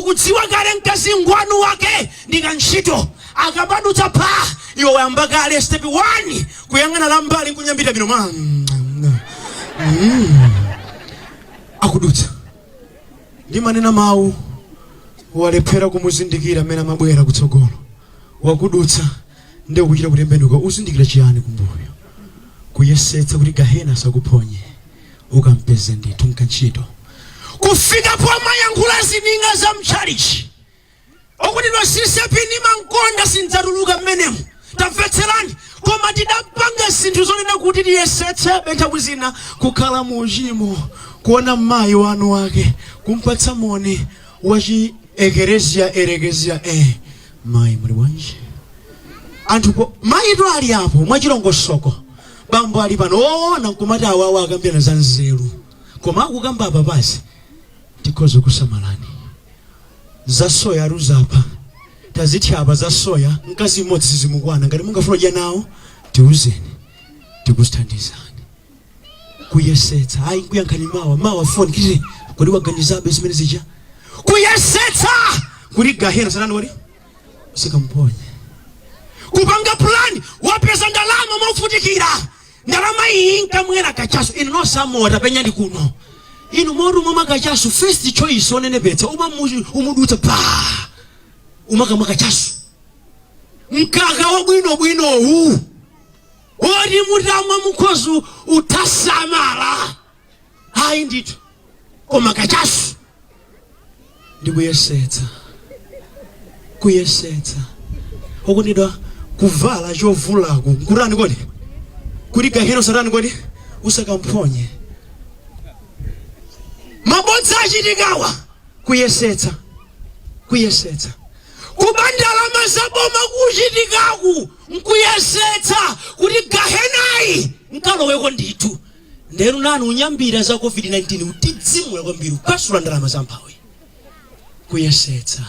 ukudziwa kale mkazi ngwanu wake ndikantchito akabadutsa pa iwo wayamba kale step 1 kuyang'ana lambali kunyambita bino akudutsa ndi manena mawu walephera kumuzindikira amene amabwera kutsogolo wakudutsa ndi ukuchita kutembenuka uzindikira chiyani kumbuyo kuyesetsa kuti gahena sakuphonye ukampeze ndithu mkantchito kufika po mayankhula zininga za mchalichi okuti losisepini mankonda sindzatuluka mmenemu tamvetserani koma tidapanga zinthu zonena kuti tiyesetse nthawi zina kukhala mu uchimo kuona mayi wanu wake kumpatsa moni wachi ekeresia mayi muli bwanji anthu mayi to ali apo mwachilongosoko bambo ali pano oona nkumati awawa akambirana za nzeru koma akukamba apa pasi tikhoza kusamalani za soya aruzapa taziti apa za soya mkazi mmodzi sizimukwana ngati mungafuna kudya nawo tiuzeni tikusthandizani kuyesetsa hayi kuyankhani mawa phone kiti kodi waganizabe zimene zija kuyesetsa kuti gahena sanani wali sikamponye kupanga plan wapeza ndalama mofutikira ndalama iyi nkamwera kachaso ino no samota penyandi kuno ino moru mama kachaso first choice onene betsa umudutsa pa umaka kachaso mkaka wabwino hu ori mutamwa mukhozu utasamala hayi ndithu koma kachaso kuyesetsa okunidwa kuvala chovulako nkurani kodi kuti gahena satani kodi usakamphonye mabodza achitikawa kuyesetsa kubandalama zaboma kuchitikaku nkuyesetsa kuti gahenayi nkaloweko ndithu ndenu nanu unyambira za COVID-19 utidzimula kwambiri ukasula ndalama zamphawi kuyesetsa